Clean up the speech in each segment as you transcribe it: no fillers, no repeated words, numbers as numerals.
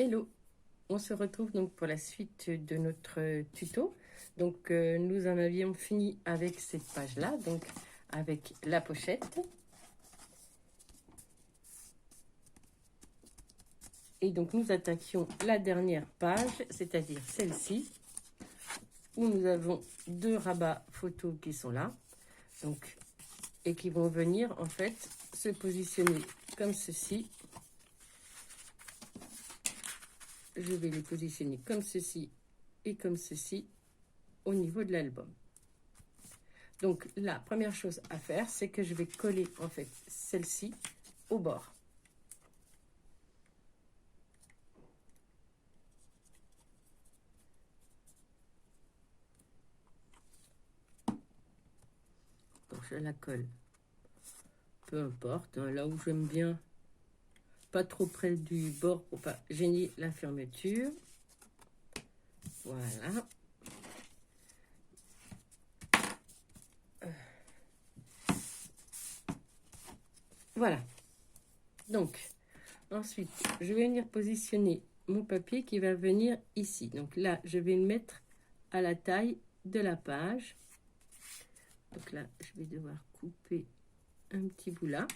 Hello, on se retrouve donc pour la suite de notre tuto. Donc nous en avions fini avec cette page-là, donc avec la pochette. Et donc nous attaquions la dernière page, c'est-à-dire celle-ci, où nous avons deux rabats photos qui sont là, donc, et qui vont venir en fait se positionner comme ceci. Je vais les positionner comme ceci et comme ceci au niveau de l'album. Donc la première chose à faire, c'est que je vais coller en fait celle-ci au bord. Donc je la colle, peu importe, hein, là où j'aime bien, pas trop près du bord pour pas gêner la fermeture. Voilà. Voilà. Donc, ensuite, je vais venir positionner mon papier qui va venir ici. Donc là, je vais le mettre à la taille de la page. Donc là, je vais devoir couper un petit bout là.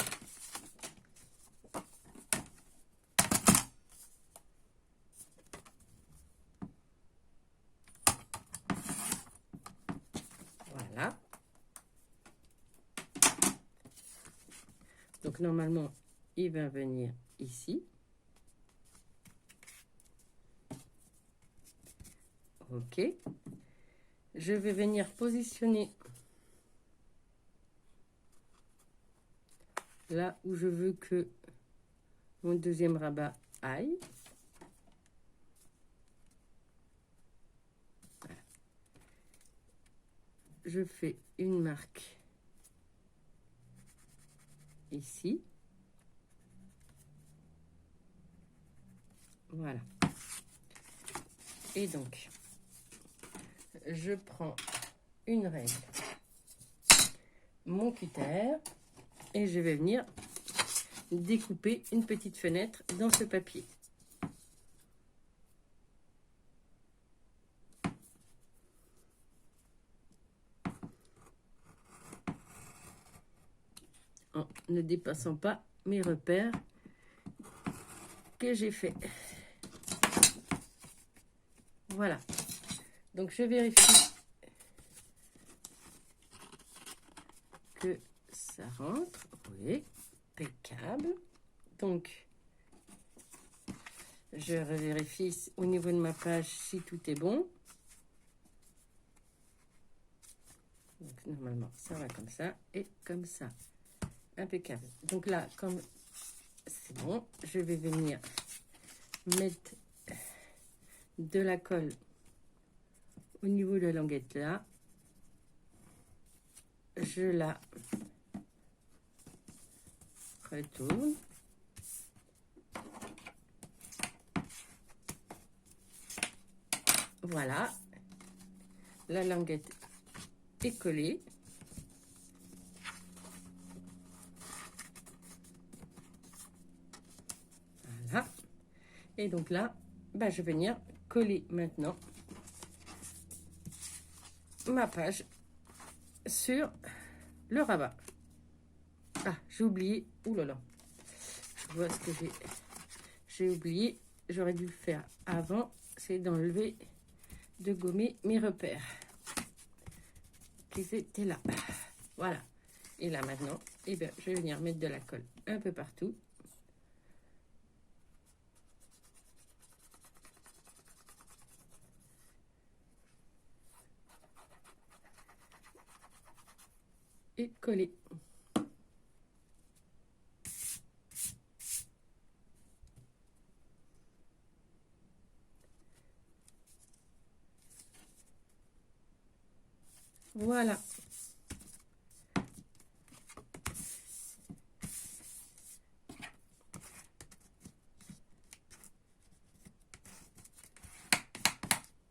Voilà. Donc normalement, il va venir ici. Ok. Je vais venir positionner là où je veux que mon deuxième rabat aille. Voilà. Je fais une marque ici. Voilà. Et donc, je prends une règle, mon cutter, et je vais venir découper une petite fenêtre dans ce papier. En ne dépassant pas mes repères que j'ai fait. Voilà. Donc je vérifie que ça rentre. Oui, impeccable. Donc je vérifie au niveau de ma page si tout est bon. Donc normalement ça va comme ça et comme ça. Impeccable. Donc là, comme c'est bon, je vais venir mettre de la colle au niveau de la languette là. Je la retourne. Voilà. La languette est collée. Voilà. Et donc là, bah, je vais venir coller maintenant ma page sur le rabat. Ah, j'ai oublié. Ouh là là. Je vois ce que j'ai oublié. J'aurais dû le faire avant. C'est d'enlever, de gommer mes repères qui étaient là. Voilà. Et là maintenant, eh bien, je vais venir mettre de la colle un peu partout. Et coller. Voilà.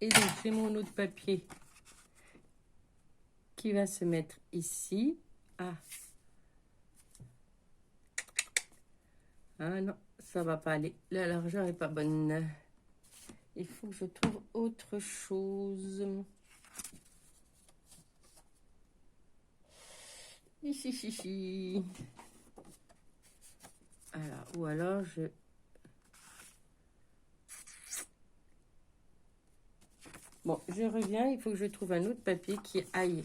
Et donc, j'ai mon autre papier qui va se mettre ici. Ah. Ah non, ça va pas aller. La largeur est pas bonne. Il faut que je trouve autre chose. Ici. Alors, ou alors je... Bon, je reviens, il faut que je trouve un autre papier qui aille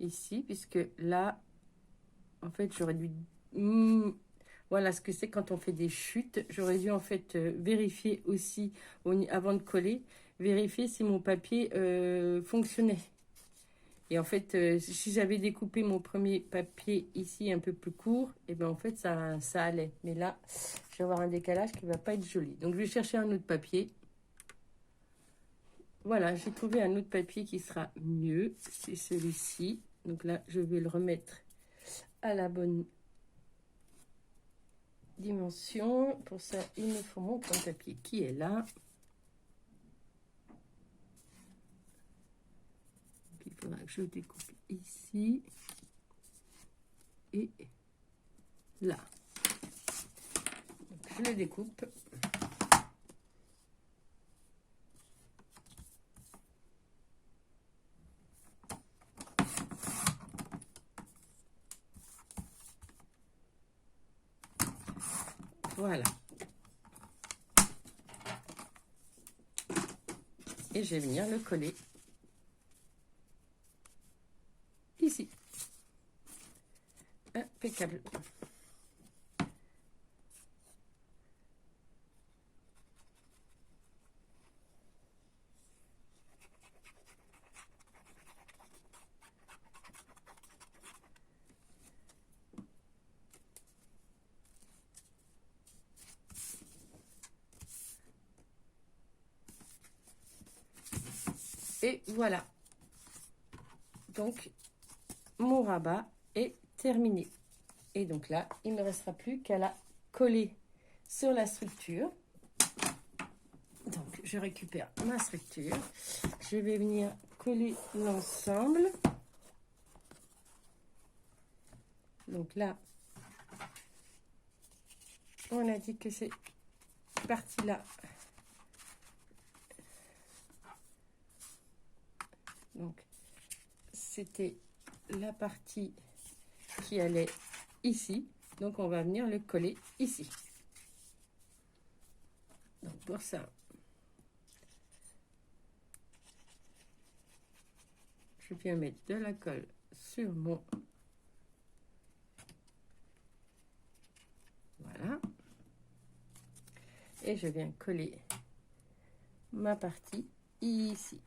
ici, puisque là, en fait, j'aurais dû... voilà ce que c'est quand on fait des chutes. J'aurais dû, en fait, vérifier aussi, avant de coller, vérifier si mon papier fonctionnait. Et en fait, si j'avais découpé mon premier papier ici un peu plus court, et bien en fait, ça allait. Mais là, je vais avoir un décalage qui ne va pas être joli. Donc, je vais chercher un autre papier. Voilà, j'ai trouvé un autre papier qui sera mieux. C'est celui-ci. Donc là, je vais le remettre à la bonne dimension. Pour ça, il me faut mon point de papier qui est là. Donc, il faudra que je découpe ici et là. Donc, je le découpe. Voilà. Et je vais venir le coller ici. Impeccable. Et voilà. Donc, mon rabat est terminé. Et donc là, il ne me restera plus qu'à la coller sur la structure. Donc, je récupère ma structure. Je vais venir coller l'ensemble. Donc là, on a dit que c'est partie-là. Donc, c'était la partie qui allait ici. Donc, on va venir le coller ici. Donc, pour ça, je viens mettre de la colle sur mon... Voilà. Et je viens coller ma partie ici.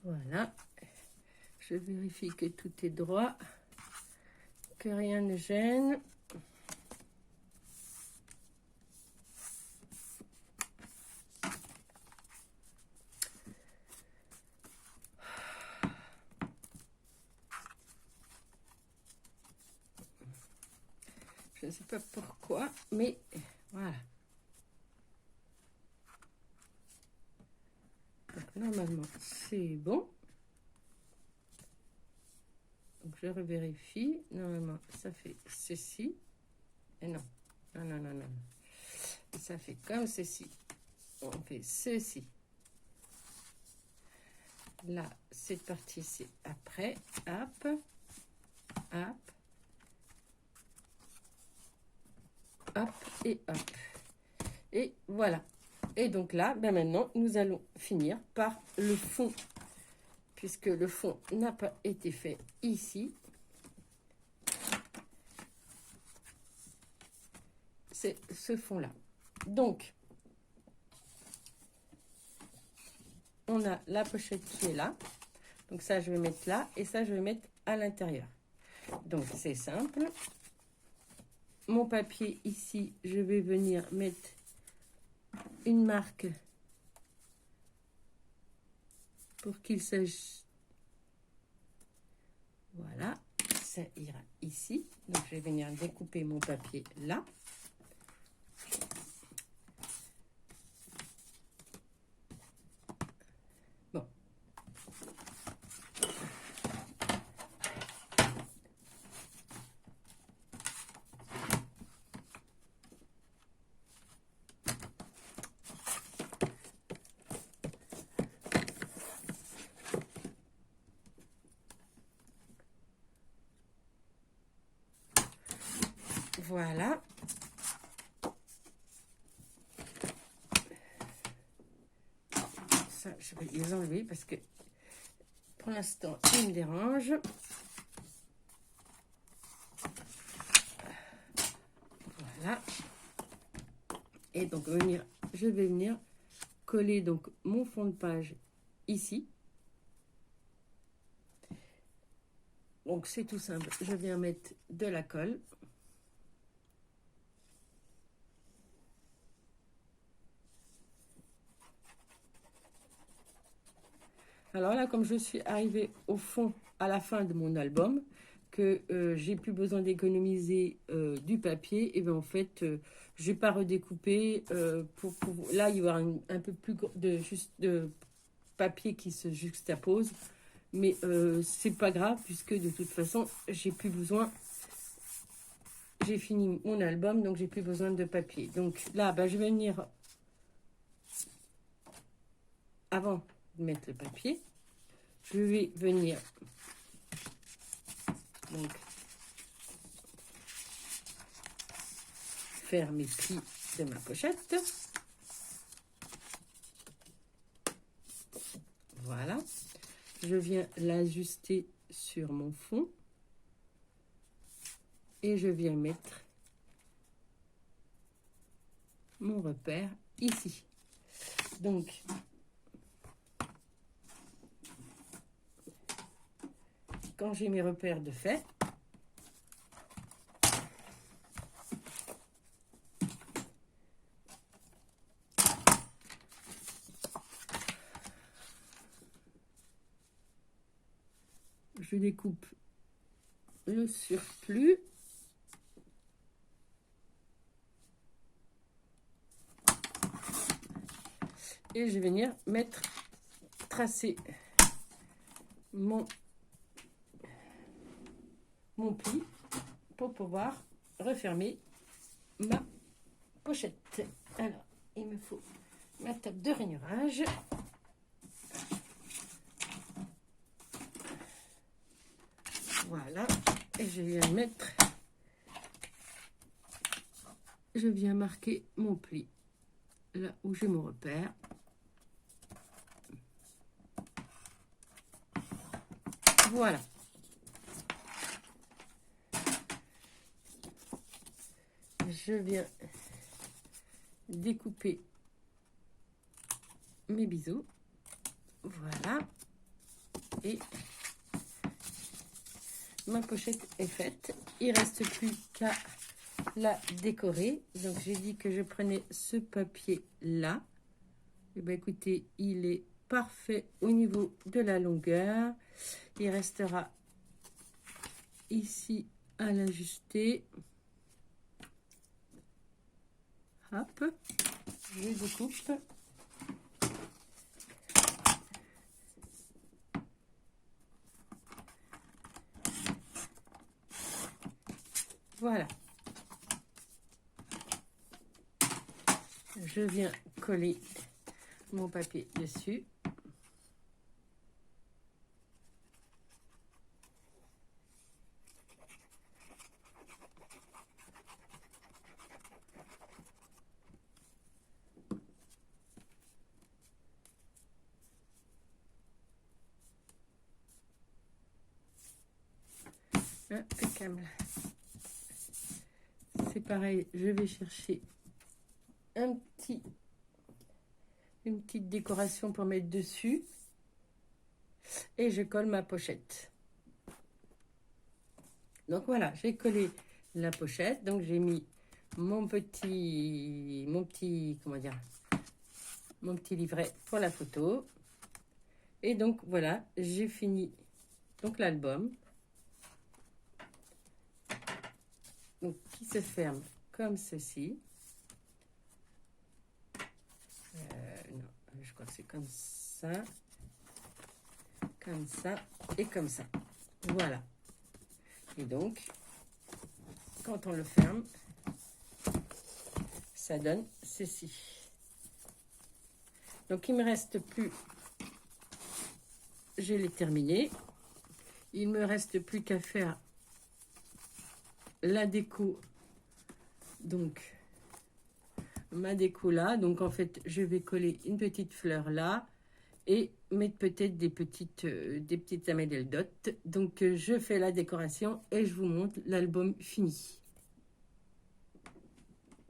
Voilà, je vérifie que tout est droit, que rien ne gêne. Je ne sais pas pourquoi, mais voilà. Donc, normalement, c'est bon. Donc, je revérifie. Normalement, ça fait ceci. Et non. Non. Ça fait comme ceci. On fait ceci. Là, cette partie, c'est après. Hop. Hop. Hop et hop. Et voilà. Et donc là, ben maintenant, nous allons finir par le fond. Puisque le fond n'a pas été fait ici. C'est ce fond-là. Donc, on a la pochette qui est là. Donc ça, je vais mettre là. Et ça, je vais mettre à l'intérieur. Donc, c'est simple. Mon papier ici, je vais venir mettre une marque pour qu'il s'agisse. Voilà. ça ira ici. Donc, je vais venir découper mon papier là. Bon. Voilà. Ça, je vais les enlever parce que pour l'instant, ils me dérangent. Voilà. Et donc, je vais venir coller donc mon fond de page ici. Donc, c'est tout simple. Je viens mettre de la colle. Alors là, comme je suis arrivée au fond, à la fin de mon album, que j'ai plus besoin d'économiser du papier, et bien en fait, je vais pas redécouper. Là, il y aura un peu plus de papier qui se juxtapose, mais c'est pas grave puisque de toute façon, j'ai plus besoin. J'ai fini mon album, donc j'ai plus besoin de papier. Donc là, ben, je vais venir avant de mettre le papier. Je vais venir donc faire mes plis de ma pochette. Voilà. Je viens l'ajuster sur mon fond. Et je viens mettre mon repère ici. Donc, quand j'ai mes repères de fait, je découpe le surplus. Et je vais venir tracer mon pli pour pouvoir refermer ma pochette. Alors, il me faut ma table de rainurage. Voilà. Et je viens marquer mon pli là où j'ai mon repère. Voilà. Je viens découper mes biseaux. Voilà. Et ma pochette est faite. Il ne reste plus qu'à la décorer. Donc, j'ai dit que je prenais ce papier-là. Et bien, écoutez, il est parfait au niveau de la longueur. Il restera ici à l'ajuster. Hop, je découpe. Voilà. Je viens coller mon papier dessus. Impeccable. C'est pareil, je vais chercher une petite décoration pour mettre dessus et je colle ma pochette. Donc voilà, j'ai collé la pochette, donc j'ai mis mon petit livret pour la photo. Et donc voilà, j'ai fini donc l'album. donc, qui se ferme comme ceci. Non, je crois que c'est comme ça et comme ça. Voilà. Et donc, quand on le ferme, ça donne ceci. Donc, il ne me reste plus, je l'ai terminé. Il me reste plus qu'à faire la déco. Donc, ma déco là. Donc, en fait, je vais coller une petite fleur là et mettre peut-être des petites amédelles dot. Donc, je fais la décoration et je vous montre l'album fini.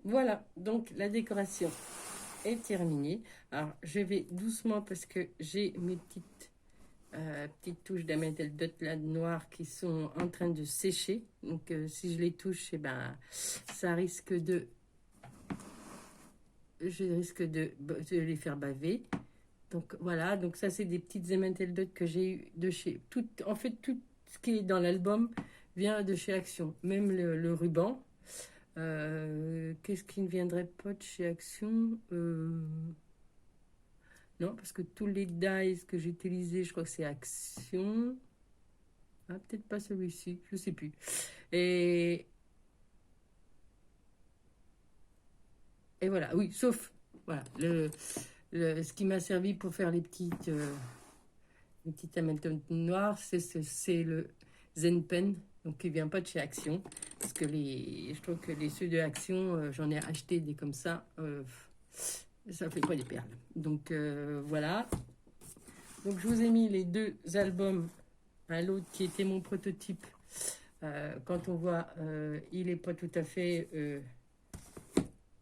Voilà, donc la décoration est terminée. Alors, je vais doucement parce que j'ai mes petites touches d'amédelles dot là noires qui sont en train de sécher. Donc, si je les touche, eh ben, ça risque de... Je risque de les faire baver. Donc, voilà. Donc, ça, c'est des petites amédelles dot que j'ai eu de chez... En fait, tout ce qui est dans l'album vient de chez Action. Même le ruban. Qu'est-ce qui ne viendrait pas de chez Action Non, parce que tous les dies que j'ai utilisés, je crois que c'est Action. Ah, peut-être pas celui-ci, je sais plus. Et voilà, oui, sauf voilà, ce qui m'a servi pour faire les petites amalgames noires, c'est le Zen Pen, donc qui vient pas de chez Action. Parce que je trouve que les ceux de Action, j'en ai acheté des comme ça. Ça fait pas des perles. Donc voilà. Donc je vous ai mis les deux albums, l'autre qui était mon prototype. Quand on voit, il est pas tout à fait...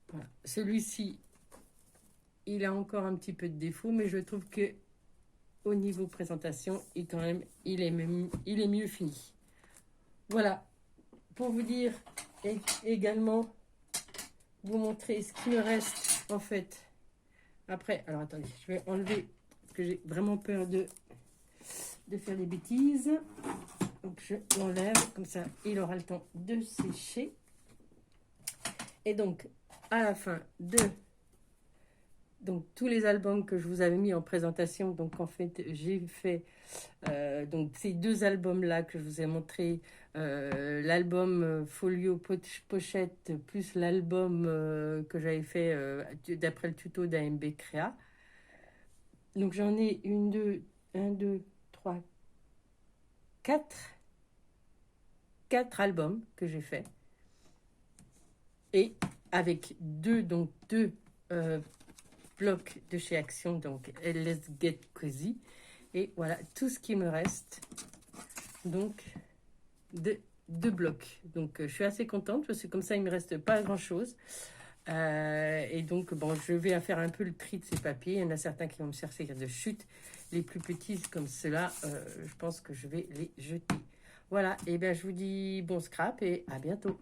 voilà. Celui-ci, il a encore un petit peu de défaut, mais je trouve que au niveau présentation, il est mieux fini. Voilà. Pour vous dire également, vous montrer ce qui me reste en fait. Après, alors attendez, je vais enlever parce que j'ai vraiment peur de faire des bêtises. Donc je l'enlève, comme ça il aura le temps de sécher. Et donc à la fin de tous les albums que je vous avais mis en présentation, donc en fait j'ai fait donc ces deux albums là que je vous ai montré, l'album folio pochette plus l'album que j'avais fait d'après le tuto d'AMB Créa. Donc j'en ai 1, 2, 3, 4 albums que j'ai fait, et avec deux blocs de chez Action, donc Let's Get Cozy. Et voilà tout ce qui me reste, donc de 2 blocs. Donc je suis assez contente parce que comme ça il me reste pas grand chose. Et donc bon, je vais faire un peu le tri de ces papiers. Il y en a certains qui vont me servir de chute. Les plus petits comme ceux-là, je pense que je vais les jeter. Voilà, et bien je vous dis bon scrap et à bientôt.